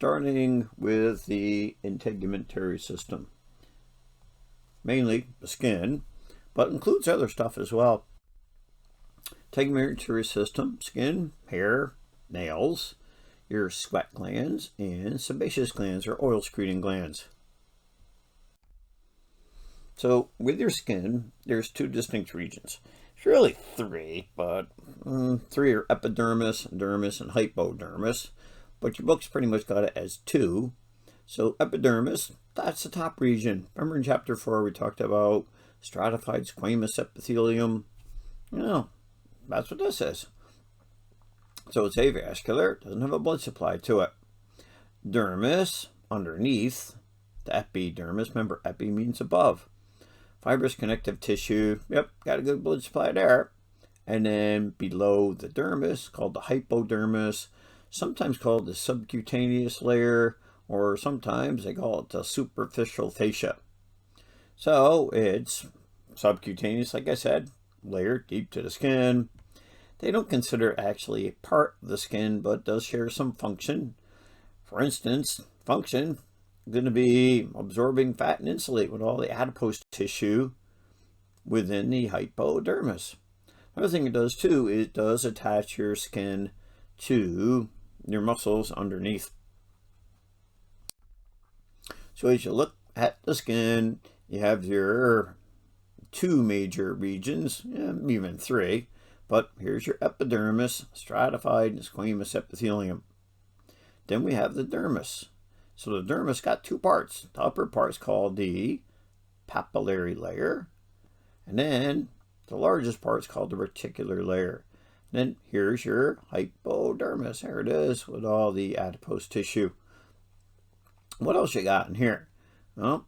starting with the integumentary system. Mainly the skin, but includes other stuff as well. Integumentary system, skin, hair, nails, your sweat glands, and sebaceous glands or oil secreting glands. So with your skin, there's two distinct regions. It's really three, but three are epidermis, dermis, and hypodermis. But your book's pretty much got it as two. So epidermis, that's the top region. Remember in chapter 4 we talked about stratified squamous epithelium? That's what this is. So it's avascular, doesn't have a blood supply to it. Dermis, underneath the epidermis. Remember, epi means above. Fibrous connective tissue, yep, got a good blood supply there. And then below the dermis, called the hypodermis, sometimes called the subcutaneous layer, or sometimes they call it the superficial fascia. So it's subcutaneous, like I said, layer deep to the skin. They don't consider actually a part of the skin, but does share some function. For instance, function going to be absorbing fat and insulate with all the adipose tissue within the hypodermis. Another thing it does too, it does attach your skin to your muscles underneath. So as you look at the skin, you have your two major regions, even three, but here's your epidermis, stratified and squamous epithelium. Then we have the dermis. So the dermis got two parts. The upper part's called the papillary layer, and then the largest part's called the reticular layer. And then here's your hypodermis. There it is with all the adipose tissue. What else you got in here? Well,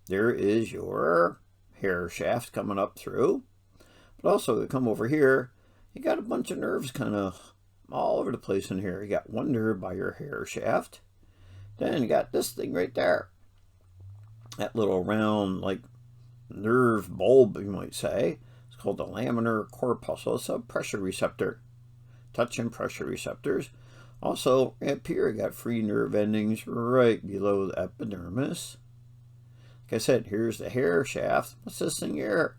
there is your hair shaft coming up through. But also, you come over here, you got a bunch of nerves kind of all over the place in here. You got one nerve by your hair shaft. Then you got this thing right there. That little round, like, nerve bulb, you might say. It's called the laminar corpuscle. It's a pressure receptor. Touch and pressure receptors. Also, up here, you got free nerve endings right below the epidermis. Like I said, here's the hair shaft. What's this thing here?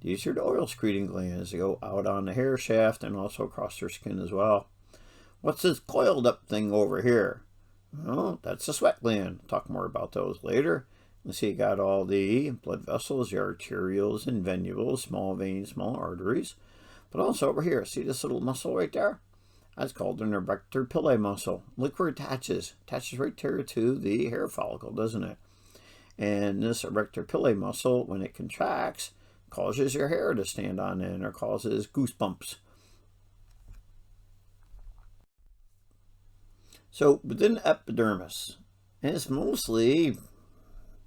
These are the oil secreting glands. They go out on the hair shaft and also across your skin as well. What's this coiled up thing over here? Well, that's the sweat gland. I'll talk more about those later. You see, you got all the blood vessels, the arterioles and venules, small veins, small arteries. But also over here, see this little muscle right there? That's called an erector pillae muscle. Look where it attaches. Attaches right there to the hair follicle, doesn't it? And this erector pillae muscle, when it contracts, causes your hair to stand on end or causes goosebumps. So within the epidermis, and it's mostly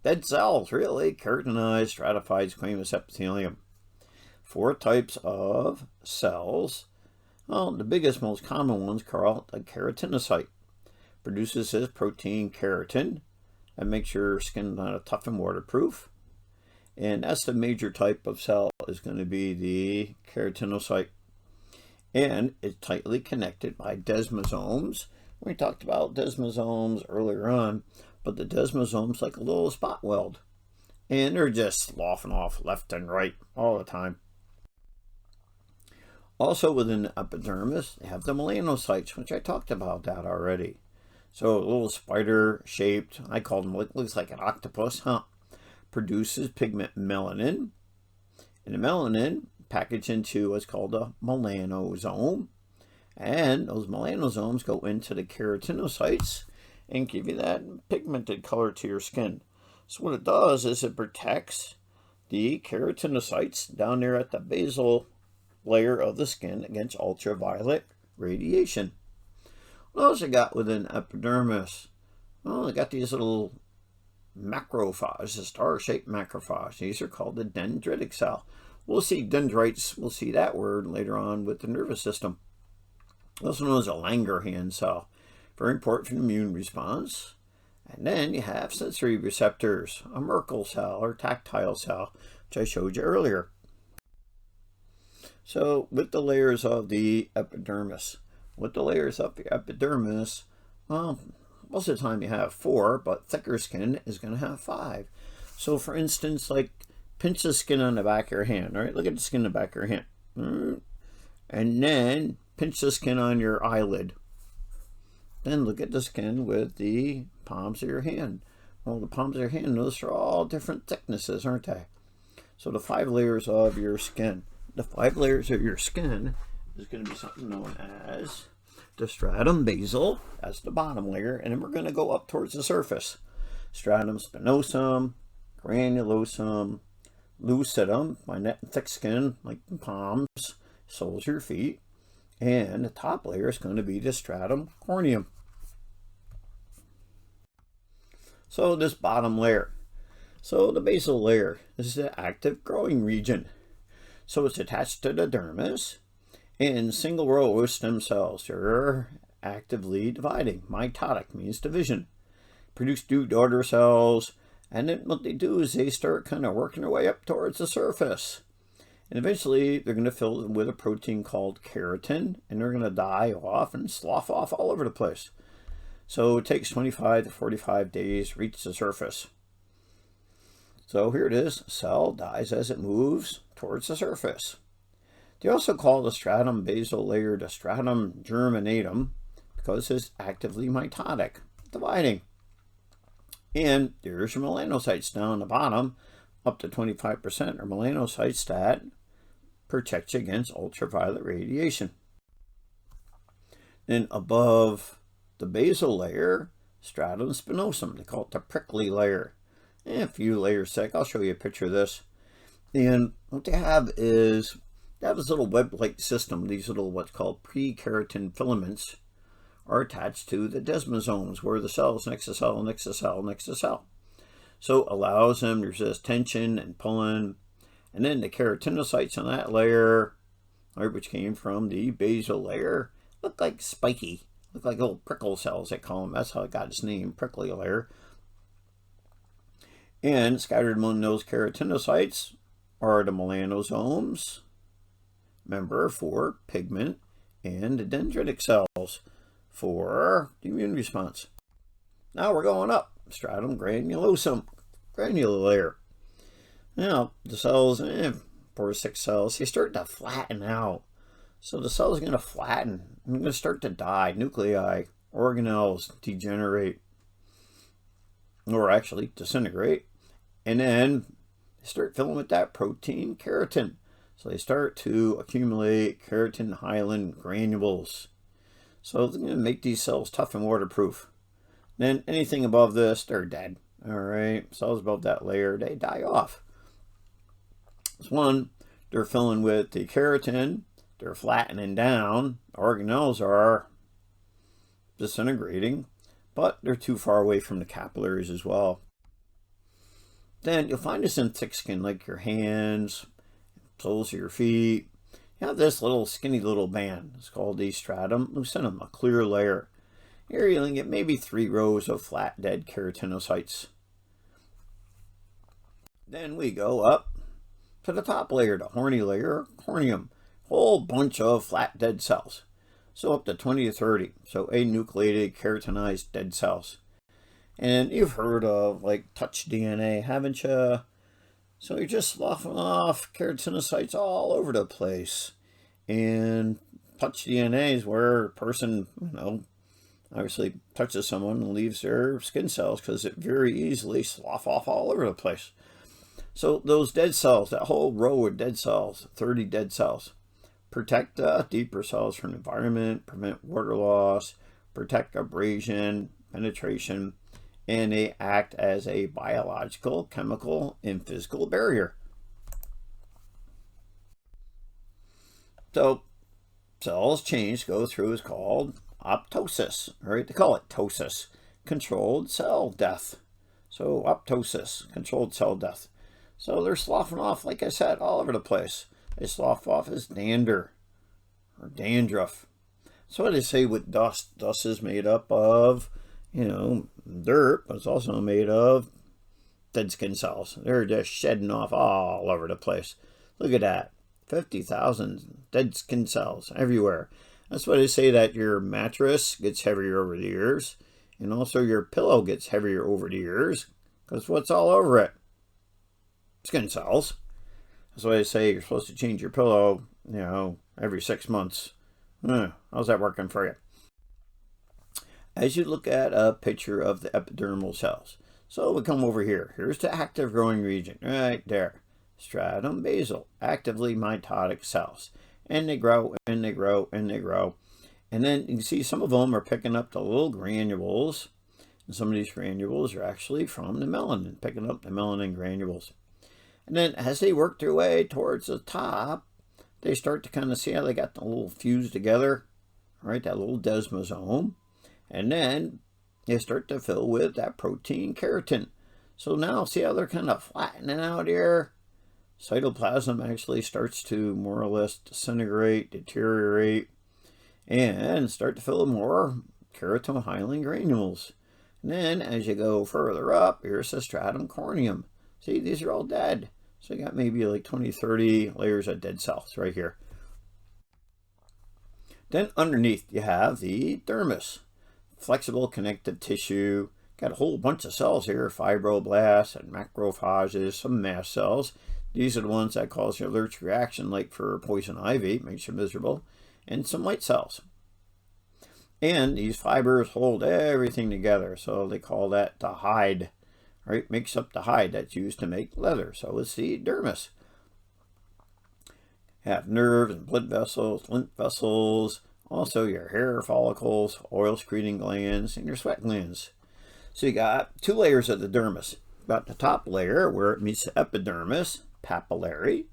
dead cells, really, keratinized, stratified squamous epithelium. 4 types of cells. Well, the biggest, most common ones called a keratinocyte. Produces this protein keratin that makes your skin tough and waterproof. And that's the major type of cell is going to be the keratinocyte. And it's tightly connected by desmosomes. We talked about desmosomes earlier on, but the desmosomes like a little spot weld. And they're just sloughing off left and right all the time. Also within the epidermis, they have the melanocytes, which I talked about that already. So a little spider-shaped, I call them, looks like an octopus, produces pigment melanin. And the melanin packaged into what's called a melanosome. And those melanosomes go into the keratinocytes and give you that pigmented color to your skin. So what it does is it protects the keratinocytes down there at the basal layer of the skin against ultraviolet radiation. What else you got within epidermis? Well, I got these little macrophages, the star-shaped macrophage. These are called the dendritic cell. We'll see dendrites, we'll see that word later on with the nervous system. Also known as a Langerhans cell. Very important for the immune response. And then you have sensory receptors, a Merkel cell or tactile cell, which I showed you earlier. So with the layers of the epidermis, what Most of the time you have 4, but thicker skin is going to have 5. So for instance, like pinch the skin on the back of your hand, all right? Look at the skin on the back of your hand. And then pinch the skin on your eyelid. Then look at the skin with the palms of your hand. Well, the palms of your hand, those are all different thicknesses, aren't they? So the 5 layers of your skin. The 5 layers of your skin is going to be something known as the stratum basal. That's the bottom layer. And then we're going to go up towards the surface. Stratum spinosum, granulosum, lucidum, my net and thick skin, like the palms, soles of your feet. And the top layer is going to be the stratum corneum. So this bottom layer. So the basal layer is the active growing region. So it's attached to the dermis. And single row of stem cells are actively dividing. Mitotic means division. Produce new daughter cells. And then what they do is they start kind of working their way up towards the surface. And eventually they're going to fill it with a protein called keratin. And they're going to die off and slough off all over the place. So it takes 25 to 45 days to reach the surface. So here it is. Cell dies as it moves towards the surface. They also call the stratum basal layer the stratum germinatum because it's actively mitotic, dividing. And there's your melanocytes down the bottom. Up to 25% are melanocytes that protect you against ultraviolet radiation. Then above the basal layer, stratum spinosum. They call it the prickly layer. And a few layers thick. I'll show you a picture of this. And what they have is they have this little web-like system. These little what's called pre-keratin filaments are attached to the desmosomes, where the cells next to cell, next to cell, next to cell. So allows them to resist tension and pulling. And then the keratinocytes on that layer, which came from the basal layer, look like spiky. Look like little prickle cells, they call them. That's how it got its name, prickly layer. And scattered among those keratinocytes are the melanosomes, member for pigment, and the dendritic cells for the immune response. Now we're going up. Stratum granulosum, granular layer. Now the cells, 4 to 6 cells, they start to flatten out. So the cell is going to flatten and going to start to die. Nuclei, organelles degenerate, or actually disintegrate. And then they start filling with that protein keratin. So they start to accumulate keratin hyaline granules. So they're going to make these cells tough and waterproof. Then anything above this, they're dead. All right, cells above that layer, they die off. This one, they're filling with the keratin. They're flattening down. Organelles are disintegrating, but they're too far away from the capillaries as well. Then you'll find this in thick skin, like your hands, soles of your feet. You have this little skinny little band. It's called the stratum lucidum, a clear layer. Here you'll get maybe 3 rows of flat dead keratinocytes. Then we go up to the top layer, the horny layer, corneum. Whole bunch of flat dead cells. So up to 20 to 30. So anucleated keratinized dead cells. And you've heard of like touch DNA, haven't you? So you're just sloughing off keratinocytes all over the place. And touch DNA is where a person, obviously touches someone and leaves their skin cells because it very easily slough off all over the place. So those dead cells, that whole row of dead cells, 30 dead cells, protect deeper cells from the environment, prevent water loss, protect abrasion, penetration, and they act as a biological, chemical, and physical barrier. So cells change, go through is called apoptosis, right? They call it ptosis, controlled cell death. So apoptosis, controlled cell death. So they're sloughing off, like I said, all over the place. They slough off as dander or dandruff. So what they say with dust. Dust is made up of, dirt, but it's also made of dead skin cells. They're just shedding off all over the place. Look at that. 50,000 dead skin cells everywhere. That's why they say that your mattress gets heavier over the years. And also your pillow gets heavier over the years because what's all over it? Skin cells. That's why they say you're supposed to change your pillow, every 6 months. How's that working for you? As you look at a picture of the epidermal cells, so we come over here. Here's the active growing region, right there. Stratum basal, actively mitotic cells. And they grow, and they grow, and they grow. And then you can see some of them are picking up the little granules. And some of these granules are actually from the melanin, picking up the melanin granules. And then as they work their way towards the top, they start to kind of see how they got the little fused together, right? That little desmosome. And then they start to fill with that protein keratin. So now see how they're kind of flattening out here? Cytoplasm actually starts to more or less disintegrate, deteriorate, and start to fill with more keratohyalin granules. And then as you go further up, here's the stratum corneum. See, these are all dead. So you got maybe like 20, 30 layers of dead cells right here. Then underneath you have the dermis. Flexible connective tissue. Got a whole bunch of cells here, fibroblasts and macrophages, some mast cells. These are the ones that cause your allergic reaction, like for poison ivy, makes you miserable, and some white cells. And these fibers hold everything together, so they call that the hide, right? Makes up the hide that's used to make leather. So it's the dermis. Have nerves and blood vessels, lymph vessels, also your hair follicles, oil secreting glands, and your sweat glands. So you got 2 layers of the dermis. Got the top layer where it meets the epidermis, papillary,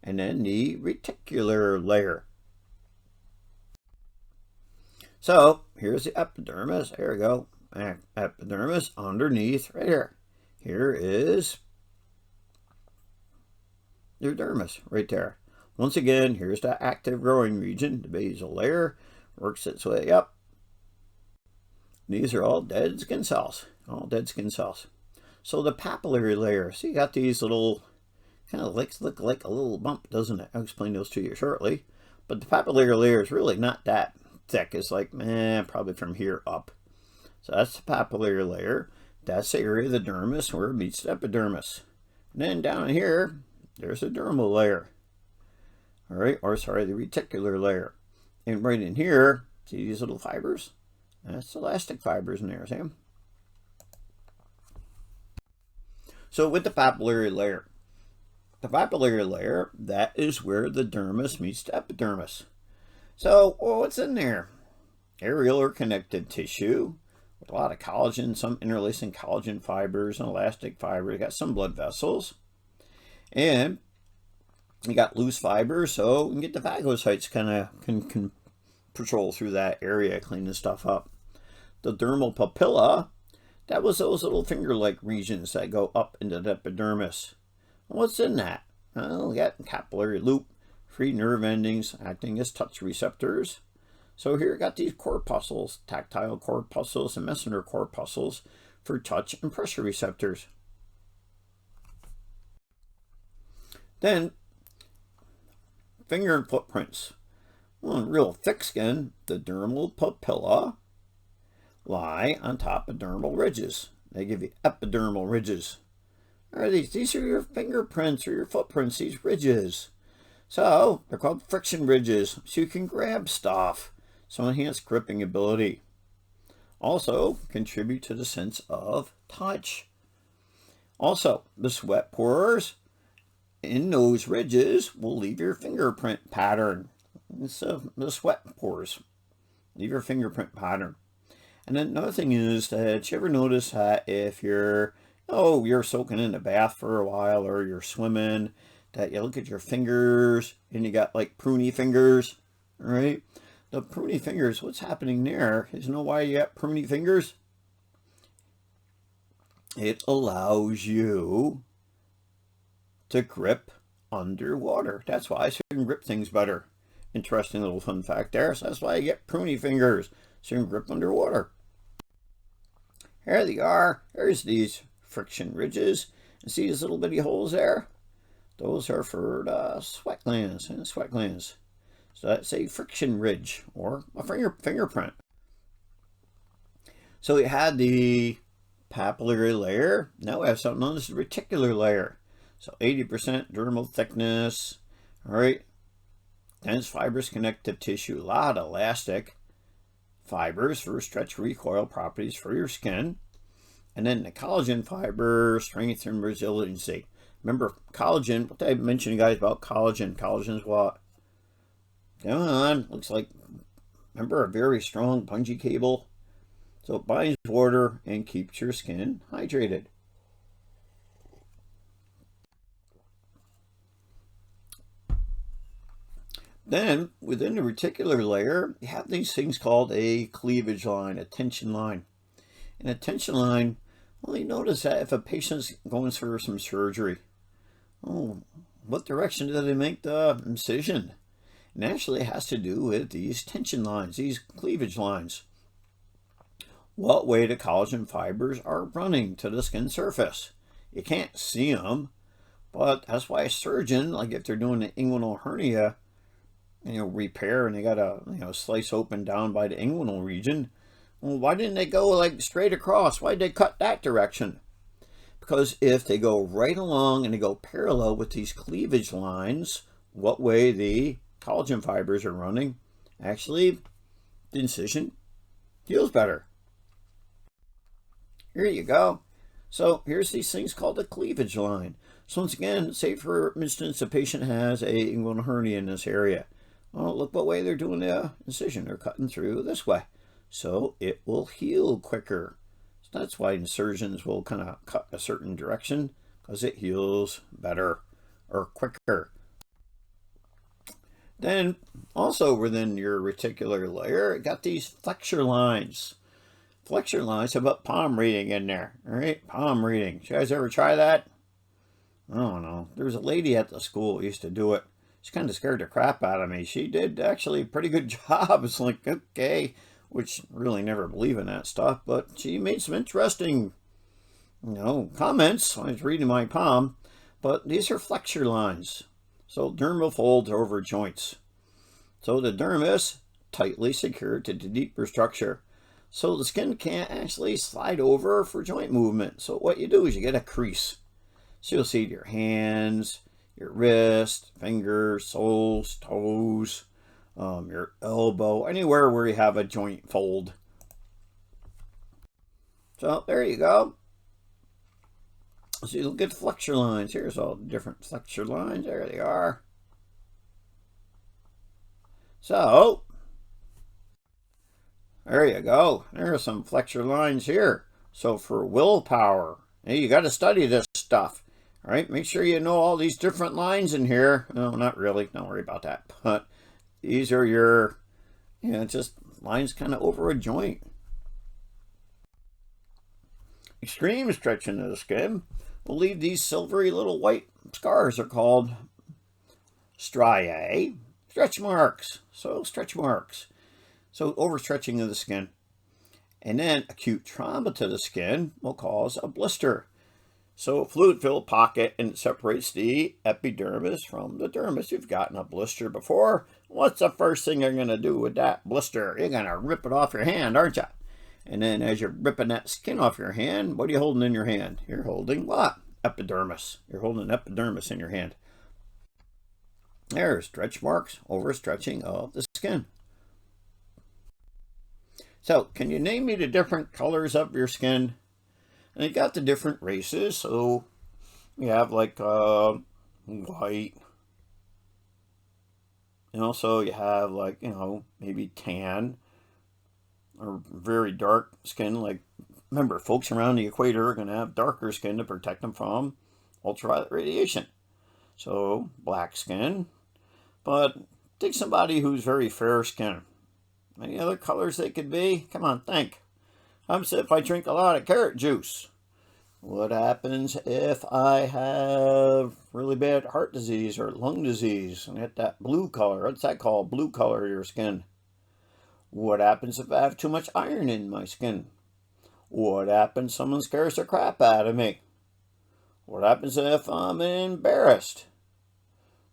and then the reticular layer. So here's the epidermis. There we go. Epidermis underneath right here. Here is your dermis right there. Once again, here's the active growing region. The basal layer works its way up. These are all dead skin cells. All dead skin cells. So the papillary layer, see, you got these little, kind of look like a little bump, doesn't it? I'll explain those to you shortly. But the papillary layer is really not that thick. It's like, probably from here up. So that's the papillary layer. That's the area of the dermis where it meets the epidermis. And then down here, there's the dermal layer. All right, or sorry, the reticular layer. And right in here, see these little fibers? That's elastic fibers in there, see them? So with the papillary layer, that is where the dermis meets the epidermis. So what's in there? Areolar connective tissue with a lot of collagen, some interlacing collagen fibers and elastic fibers. You got some blood vessels. And you got loose fibers, so you can get the phagocytes kind of can patrol through that area, cleaning stuff up. The dermal papilla, that was those little finger-like regions that go up into the epidermis. What's in that? Well, we got capillary loop, free nerve endings acting as touch receptors. So here we got these corpuscles, tactile corpuscles and messenger corpuscles for touch and pressure receptors. Then finger and footprints. Well, in real thick skin, the dermal papilla lie on top of dermal ridges. They give you epidermal ridges. Are these are your fingerprints or your footprints, these ridges. So they're called friction ridges, so you can grab stuff. So enhanced gripping ability. Also contribute to the sense of touch. Also, the sweat pores in those ridges will leave your fingerprint pattern. So the sweat pores leave your fingerprint pattern. And then another thing is that you ever notice that if you're soaking in the bath for a while or you're swimming, that you look at your fingers and you got like pruny fingers, right? The pruny fingers, what's happening there is, you know why you got pruny fingers? It allows you to grip underwater. That's why, so you can grip things better. Interesting little fun fact there. So that's why you get pruny fingers, so you can grip underwater. Here they are. There's these friction ridges. And see these little bitty holes there? Those are for the sweat glands and sweat glands. So that's a friction ridge or a fingerprint. So we had the papillary layer. Now we have something known as the reticular layer. So 80% dermal thickness. All right. Dense fibrous connective tissue. A lot of elastic fibers for stretch recoil properties for your skin. And then the collagen fiber, strength and resiliency. Remember, collagen, what did I mention you guys about collagen? Collagen is what? Come on. Looks like, remember, a very strong bungee cable. So it binds water and keeps your skin hydrated. Then, within the reticular layer, you have these things called a cleavage line, a tension line. And a tension line, well, you notice that if a patient's going through some surgery, oh, what direction do they make the incision? And actually it has to do with these tension lines, these cleavage lines. What way the collagen fibers are running to the skin surface. You can't see them, but that's why a surgeon, like if they're doing an inguinal hernia, repair, and they gotta, slice open down by the inguinal region. Well, why didn't they go like straight across? Why did they cut that direction? Because if they go right along and they go parallel with these cleavage lines, what way the collagen fibers are running, actually the incision heals better. Here you go. So here's these things called the cleavage line. So once again, say for instance, a patient has a inguinal hernia in this area. Well, look what way they're doing the incision. They're cutting through this way. So it will heal quicker. So that's why surgeons will kind of cut a certain direction, because it heals better or quicker. Then also within your reticular layer, it got these flexure lines. Flexure lines have about palm reading in there. All right, palm reading. Did you guys ever try that? I don't know. There was a lady at the school who used to do it. She kind of scared the crap out of me. She did actually a pretty good job. It's like, okay, which really never believe in that stuff, but she made some interesting, comments when I was reading my palm. But these are flexure lines. So dermal folds over joints. So the dermis tightly secured to the deeper structure. So the skin can't actually slide over for joint movement. So what you do is you get a crease. So you'll see your hands, your wrist, fingers, soles, toes, your elbow, anywhere where you have a joint fold. So there you go. So you'll get flexure lines. Here's all the different flexure lines. There they are. So there you go. There are some flexure lines here. So for willpower, hey, you got to study this stuff. All right, make sure you know all these different lines in here. No, not really. Don't worry about that. But these are your, just lines kind of over a joint. Extreme stretching of the skin will leave these silvery little white scars. Are called striae, stretch marks. So stretch marks. So overstretching of the skin. And then acute trauma to the skin will cause a blister. So a fluid-filled pocket, and it separates the epidermis from the dermis. You've gotten a blister before. What's the first thing you're going to do with that blister? You're going to rip it off your hand, aren't you? And then as you're ripping that skin off your hand, what are you holding in your hand? You're holding what? Epidermis. You're holding epidermis in your hand. There's stretch marks, overstretching of the skin. So, can you name me the different colors of your skin? And you got the different races. So, you have like white. And also you have like, maybe tan or very dark skin. Like, remember, folks around the equator are going to have darker skin to protect them from ultraviolet radiation. So, black skin. But take somebody who's very fair skin. Any other colors they could be? Come on, think. If I drink a lot of carrot juice, what happens if I have really bad heart disease or lung disease and get that blue color? What's that called? Blue color of your skin. What happens if I have too much iron in my skin? What happens if someone scares the crap out of me? What happens if I'm embarrassed?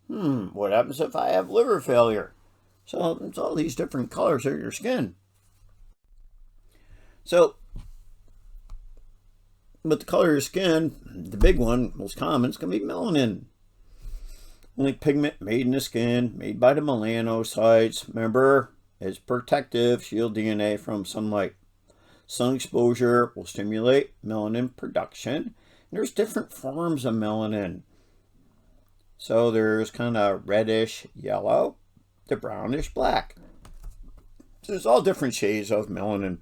What happens if I have liver failure? So it's all these different colors of your skin. So with the color of your skin, the big one, most common, is going to be melanin. Only pigment made in the skin, made by the melanocytes. Remember, it's protective, shield DNA from sunlight. Sun exposure will stimulate melanin production. And there's different forms of melanin. So there's kind of reddish yellow to brownish black. So there's all different shades of melanin.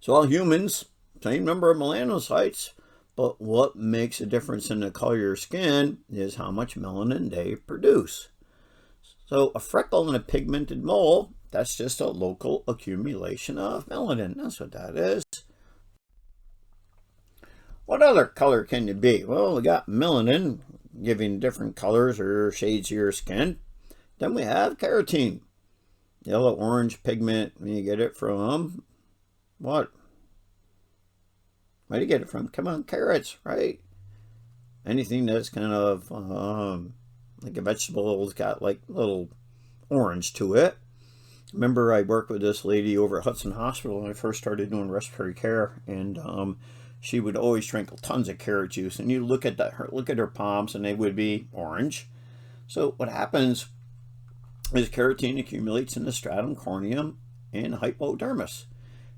So all humans, same number of melanocytes, but what makes a difference in the color of your skin is how much melanin they produce. So a freckle and a pigmented mole, that's just a local accumulation of melanin. That's what that is. What other color can you be? Well, we got melanin, giving different colors or shades of your skin. Then we have carotene, yellow orange pigment. You get it from what? Where do you get it from? Come on, carrots, right? Anything that's kind of like a vegetable has got like little orange to it. Remember, I worked with this lady over at Hudson Hospital when I first started doing respiratory care, and she would always drink tons of carrot juice. And you look at her palms, and they would be orange. So what happens is carotene accumulates in the stratum corneum and hypodermis,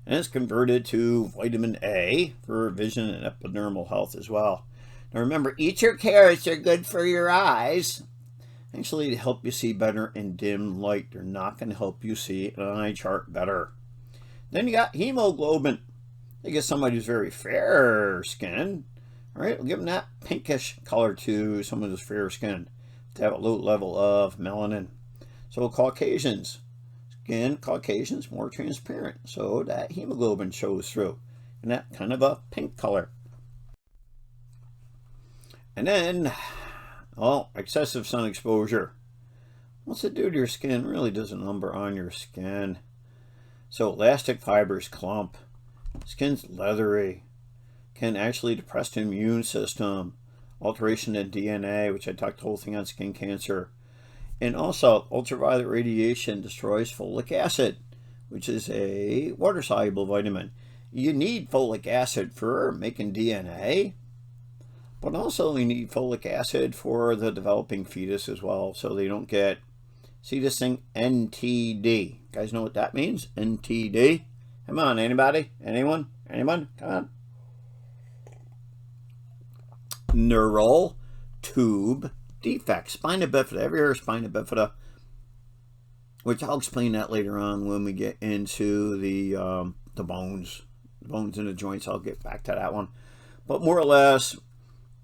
and it's converted to vitamin A for vision and epidermal health as well. Now remember, eat your carrots, they're good for your eyes. Actually, to help you see better in dim light. They're not going to help you see an eye chart better. Then you got hemoglobin. You get somebody who's very fair skin. All right, we'll give them that pinkish color to someone who's fair skin to have a low level of melanin. So Caucasians, skin Caucasians more transparent, so that hemoglobin shows through in that kind of a pink color. And then, well, excessive sun exposure. What's it do to your skin? It really does a number on your skin. So elastic fibers clump, skin's leathery, can actually depress the immune system, alteration in DNA, which I talked the whole thing on skin cancer. And also, ultraviolet radiation destroys folic acid, which is a water-soluble vitamin. You need folic acid for making DNA, but also you need folic acid for the developing fetus as well, so they don't get, see this thing, NTD. You guys know what that means? NTD? Come on, anybody? Anyone? Anyone? Come on. Neural tube defect, spina bifida. Ever heard of spina bifida? Which I'll explain that later on when we get into the bones in the joints. I'll get back to that one. But more or less,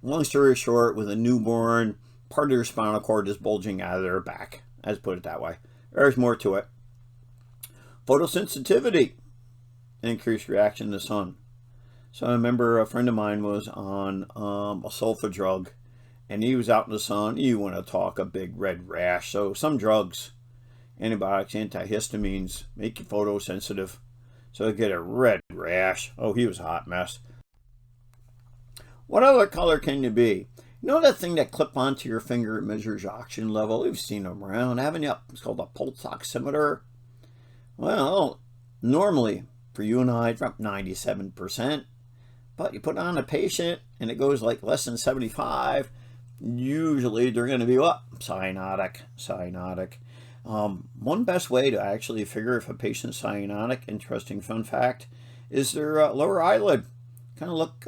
long story short, with a newborn, part of their spinal cord is bulging out of their back. Let's put it that way. There's more to it. Photosensitivity, increased reaction to sun. So I remember a friend of mine was on a sulfa drug, and he was out in the sun. You want to talk a big red rash. So some drugs, antibiotics, antihistamines, make you photosensitive. So you get a red rash. Oh, he was a hot mess. What other color can you be? You know that thing that clip onto your finger, it measures your oxygen level? You've seen them around, haven't you? It's called a pulse oximeter. Well, normally for you and I, it's around 97%. But you put it on a patient and it goes like less than 75. Usually they're going to be what? Cyanotic. One best way to actually figure if a patient's cyanotic, interesting fun fact, is their lower eyelid. Kind of look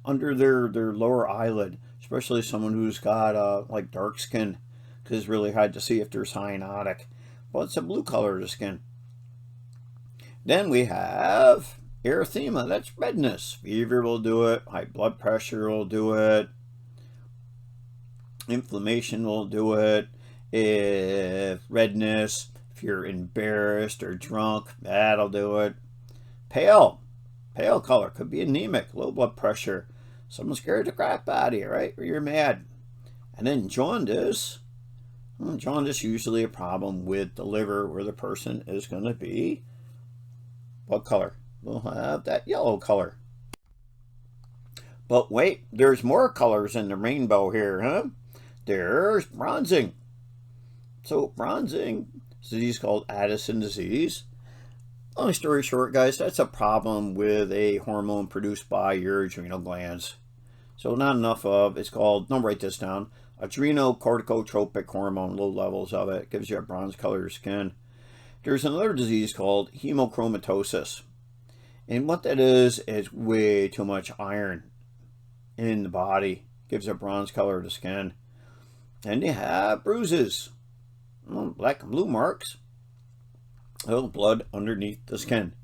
under their lower eyelid, especially someone who's got like dark skin, because it's really hard to see if they're cyanotic. Well, it's a blue color of the skin. Then we have erythema. That's redness. Fever will do it. High blood pressure will do it. Inflammation will do it. If redness, if you're embarrassed or drunk, that'll do it. Pale color could be anemic, low blood pressure. Someone's scared the crap out of you, right? Or you're mad. And then jaundice. Well, jaundice usually a problem with the liver, where the person is going to be what color? We'll have that yellow color. But wait, there's more colors in the rainbow here, huh? There's bronzing. So bronzing is a disease called Addison disease. Long story short, guys, that's a problem with a hormone produced by your adrenal glands. So not enough of, it's called, don't write this down, adrenocorticotropic hormone, low levels of it, gives you a bronze colored skin. There's another disease called hemochromatosis. And what that is way too much iron in the body, gives a bronze color to skin. And you have bruises, black and blue marks, little blood underneath the skin.